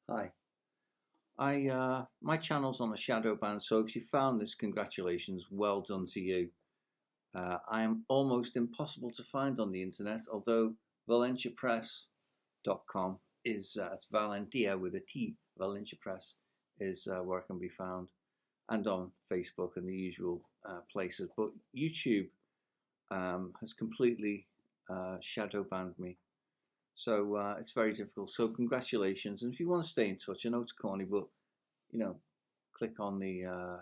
Hi. My channel's on a shadow ban, so if you found this, congratulations, well done to you. I am almost impossible to find on the internet, although valentiapress.com is Valentia with a T. Valentia Press is where it can be found, and on Facebook and the usual places. But YouTube has completely shadow banned me. So it's very difficult. So congratulations. And if you want to stay in touch, I know it's corny, but you know, click on the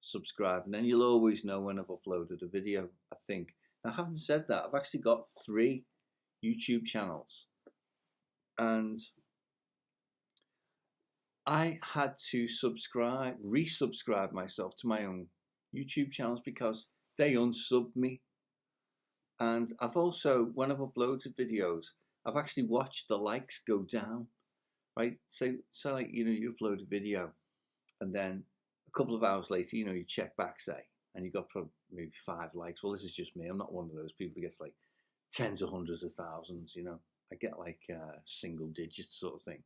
subscribe, and then you'll always know when I've uploaded a video, I think. Now, having said that, I've actually got 3 YouTube channels, and I had to resubscribe myself to my own YouTube channels because they unsubbed me. And I've also, when I've uploaded videos, I've actually watched the likes go down, right? So like, you upload a video and then a couple of hours later, you check back, say, and you got probably maybe 5 likes. Well, this is just me. I'm not one of those people who gets like tens of hundreds of thousands, I get like single digits sort of thing.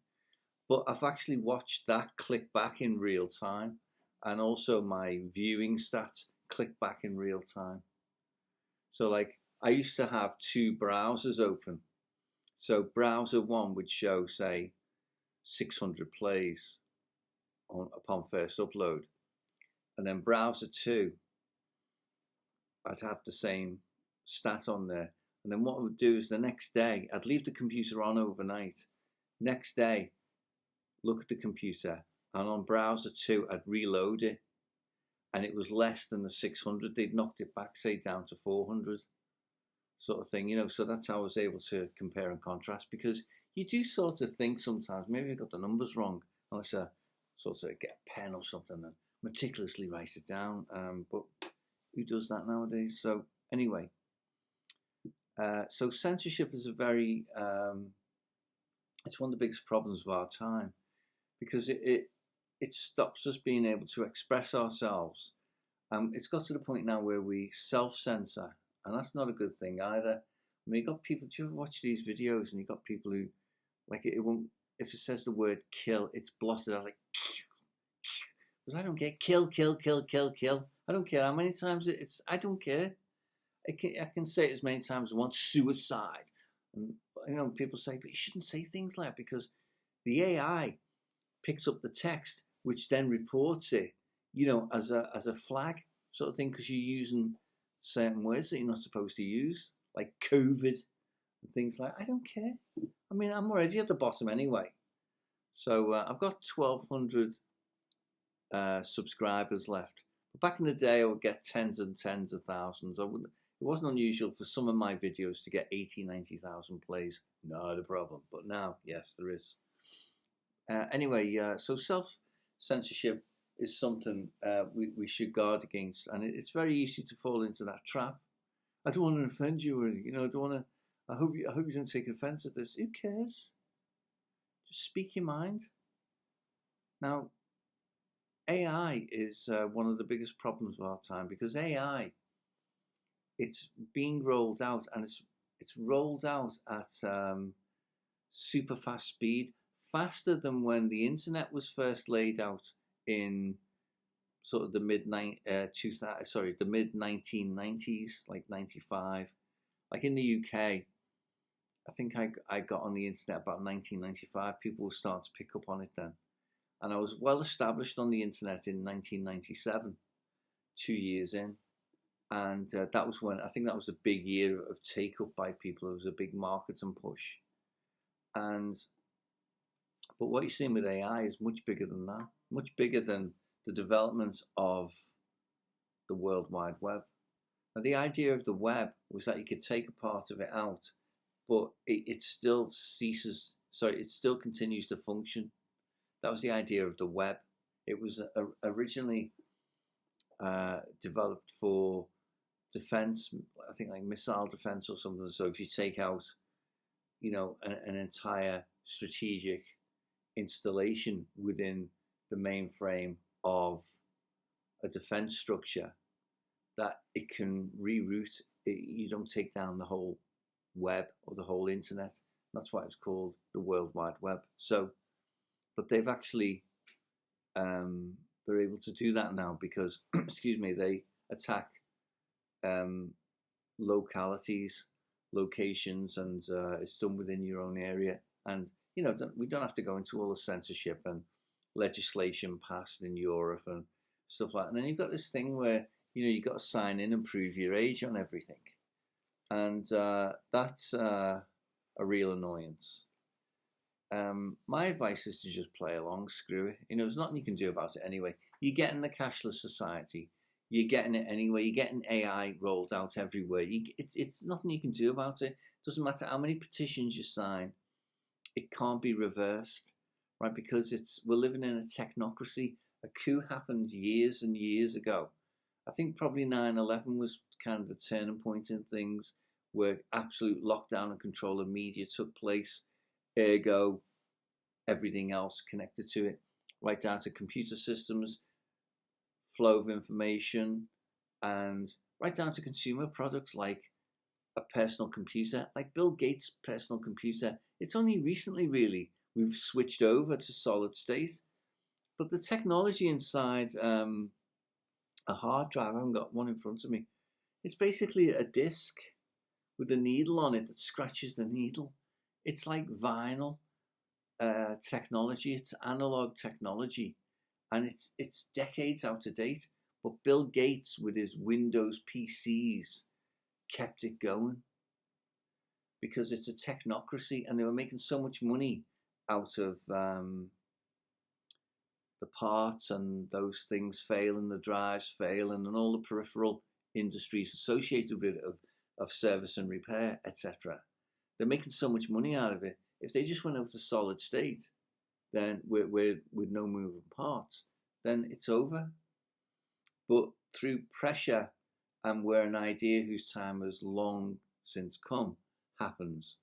But I've actually watched that click back in real time, and also my viewing stats click back in real time. So like I used to have 2 browsers open. So browser 1 would show, say, 600 plays upon first upload, and then browser 2, I'd have the same stat on there. And then what I would do is the next day, I'd leave the computer on overnight. Next day, look at the computer, and on browser 2, I'd reload it, and it was less than the 600. They'd knocked it back, say, down to 400, sort of thing, So that's how I was able to compare and contrast, because you do sort of think sometimes, maybe I got the numbers wrong, unless I sort of get a pen or something and meticulously write it down. But who does that nowadays? So anyway, so censorship is it's one of the biggest problems of our time, because it stops us being able to express ourselves. It's got to the point now where we self-censor, and that's not a good thing either. I mean, you got people, do you ever watch these videos and you got people who, like, it won't, if it says the word kill, it's blotted out, like, because I don't get kill. I don't care how many times I don't care. I can say it as many times as I want, suicide. And, people say, but you shouldn't say things like that, because the AI picks up the text, which then reports it, as a flag sort of thing, because you're using certain words that you're not supposed to use, like COVID and things like that. I don't care. I mean, I'm already at the bottom anyway. So I've got 1,200 subscribers left. But back in the day, I would get tens and tens of thousands. It wasn't unusual for some of my videos to get 80, 90,000 plays. Not a problem. But now, yes, there is. Anyway, so self-censorship is something we should guard against, and it's very easy to fall into that trap. I don't want to offend you, or I don't want to. I hope you don't take offence at this. Who cares? Just speak your mind. Now, AI is one of the biggest problems of our time, because AI, it's being rolled out, and it's rolled out at super fast speed, faster than when the internet was first laid out in sort of the mid 1990s, like 95. Like in the UK, I think I got on the internet about 1995. People were starting to pick up on it then. And I was well established on the internet in 1997, 2 years in. And that was when, I think that was a big year of take up by people. It was a big marketing push. But what you're seeing with AI is much bigger than that, much bigger than the development of the World Wide Web. Now, the idea of the web was that you could take a part of it out, but it still continues to function. That was the idea of the web. It was originally developed for defense, I think like missile defense or something. So if you take out, an entire strategic installation within the mainframe of a defense structure, that it can reroute. You don't take down the whole web or the whole internet. That's why it's called the World Wide Web. So but they've actually they're able to do that now because, excuse me, they attack localities, locations, and it's done within your own area. And we don't have to go into all the censorship and legislation passed in Europe and stuff like that. And then you've got this thing where you've got to sign in and prove your age on everything, and that's a real annoyance. My advice is to just play along, screw it. There's nothing you can do about it anyway. You're getting the cashless society. You're getting it anyway. You're getting AI rolled out everywhere. It's nothing you can do about it. Doesn't matter how many petitions you sign. It can't be reversed, right? Because we're living in a technocracy. A coup happened years and years ago. I think probably 9/11 was kind of the turning point in things, where absolute lockdown and control of media took place. Ergo, everything else connected to it, right down to computer systems, flow of information, and right down to consumer products like a personal computer, like Bill Gates' personal computer. It's only recently, really, we've switched over to solid state. But the technology inside a hard drive, I haven't got one in front of me, it's basically a disk with a needle on it that scratches the needle. It's like vinyl technology. It's analog technology, and it's decades out of date. But Bill Gates, with his Windows PCs, kept it going because it's a technocracy, and they were making so much money out of the parts and those things failing, the drives failing, and all the peripheral industries associated with it of service and repair, etc. They're making so much money out of it. If they just went over to solid state, then with no moving parts, then it's over. But through pressure, and where an idea whose time has long since come happens,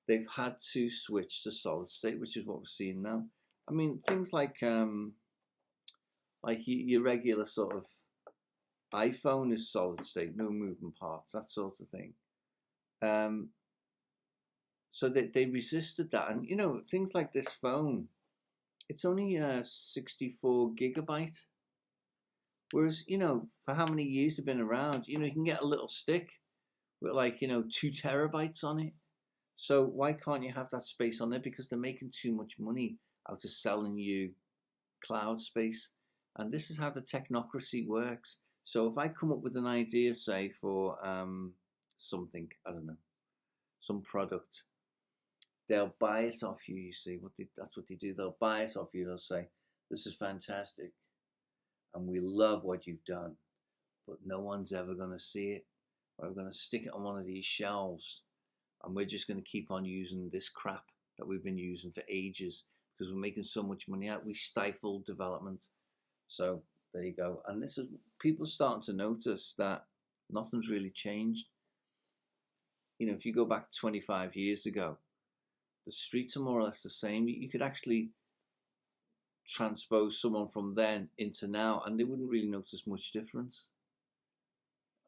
they've had to switch to solid state, which is what we're seeing now. I mean, things like your regular sort of iPhone is solid state, no moving parts, that sort of thing. So they resisted that. And, things like this phone, it's only 64 gigabyte. Whereas, for how many years they've been around, you can get a little stick with 2 terabytes on it. So why can't you have that space on there? Because they're making too much money out of selling you cloud space. And this is how the technocracy works. So if I come up with an idea, say, for something, I don't know, some product, they'll buy it off you, you see. That's what they do. They'll buy it off you. They'll say, this is fantastic, and we love what you've done, but no one's ever going to see it. We're going to stick it on one of these shelves, and we're just going to keep on using this crap that we've been using for ages because we're making so much money out. We stifle development. So there you go. And this is people starting to notice that nothing's really changed. If you go back 25 years ago, the streets are more or less the same. You could actually transpose someone from then into now, and they wouldn't really notice much difference.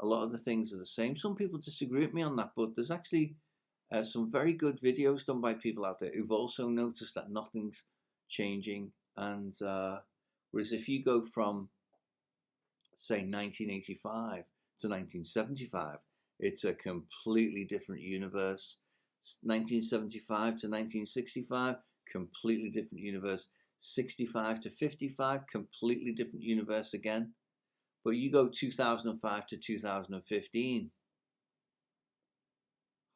A lot of the things are the same. Some people disagree with me on that, but there's actually some very good videos done by people out there who've also noticed that nothing's changing. And whereas if you go from, say, 1985 to 1975, it's a completely different universe. 1975 to 1965, completely different universe. 65 to 55, completely different universe again. But you go 2005 to 2015,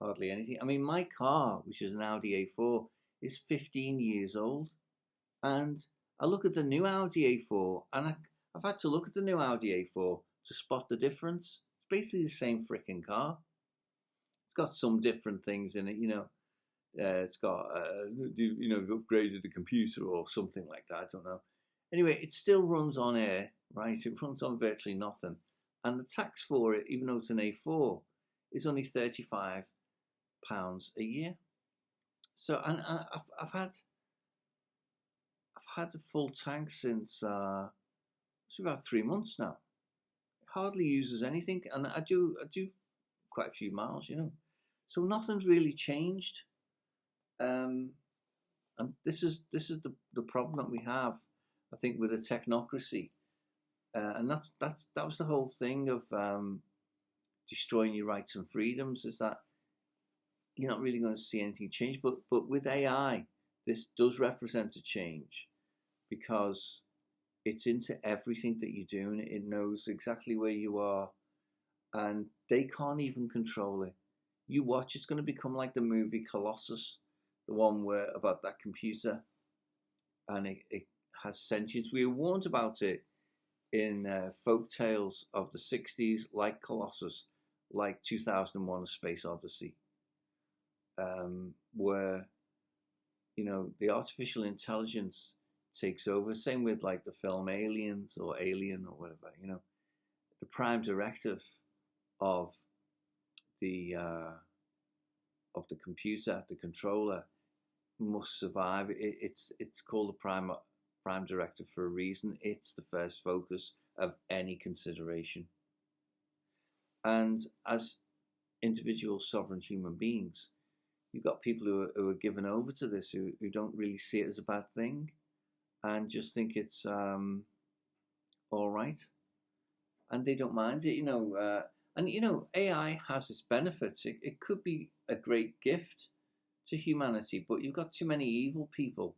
hardly anything. I mean, my car, which is an Audi A4, is 15 years old. And I look at the new Audi A4, and I've had to look at the new Audi A4 to spot the difference. It's basically the same freaking car. It's got some different things in it, it's got, upgraded the computer or something like that, I don't know. Anyway, it still runs on air, right? It runs on virtually nothing. And the tax for it, even though it's an A4, is only £35 a year. So, and I've had a full tank since it's about 3 months now. It hardly uses anything, and I do quite a few miles, So nothing's really changed. And And this is the problem that we have, I think, with the technocracy. And that was the whole thing of destroying your rights and freedoms, is that you're not really going to see anything change. But with AI, this does represent a change, because it's into everything that you're doing. It knows exactly where you are, and they can't even control it. You watch, it's going to become like the movie Colossus, the one where about that computer, and it has sentience. We were warned about it in folk tales of the 60s, like Colossus, like 2001: A Space Odyssey, where, you know, the artificial intelligence takes over. Same with like the film Aliens or Alien or whatever. You know, the prime directive of the computer, the controller, must survive. It's called the prime directive for a reason. It's the first focus of any consideration. And as individual sovereign human beings, you've got people who are given over to this, who don't really see it as a bad thing, and just think it's all right, and they don't mind it, you know. And you know, AI has its benefits. It could be a great gift to humanity, but you've got too many evil people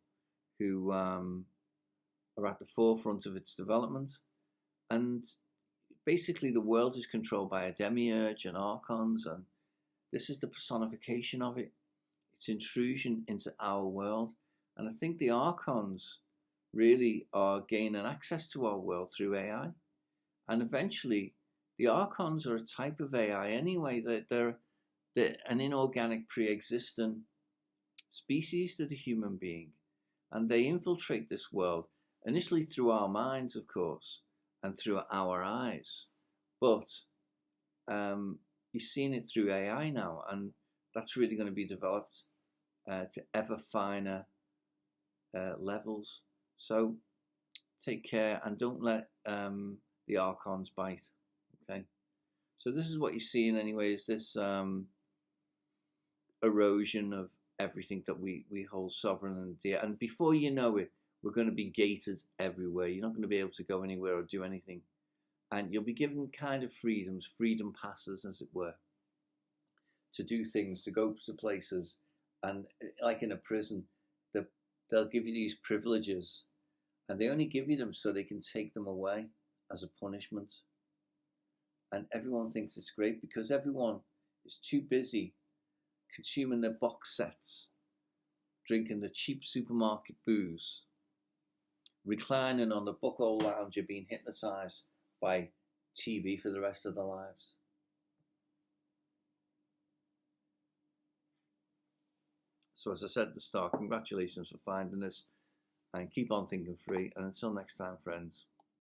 who are at the forefront of its development. And basically, the world is controlled by a demiurge and archons, and this is the personification of it. It's intrusion into our world. And I think the archons really are gaining access to our world through AI. And eventually, the archons are a type of AI anyway. They're an inorganic pre-existent species to the human being. And they infiltrate this world, initially through our minds, of course, and through our eyes. But you're seeing it through AI now, and that's really going to be developed to ever finer levels. So take care and don't let the archons bite. Okay. So this is what you're seeing anyway, is this erosion of everything that we hold sovereign and dear. And before you know it, we're going to be gated everywhere. You're not going to be able to go anywhere or do anything. And you'll be given kind of freedoms, freedom passes, as it were, to do things, to go to places. And like in a prison, they'll give you these privileges, and they only give you them so they can take them away as a punishment. And everyone thinks it's great because everyone is too busy consuming their box sets, drinking the cheap supermarket booze, reclining on the buckhole lounger, being hypnotized by TV for the rest of their lives. So as I said at the start, congratulations for finding this, and keep on thinking free. And until next time, friends.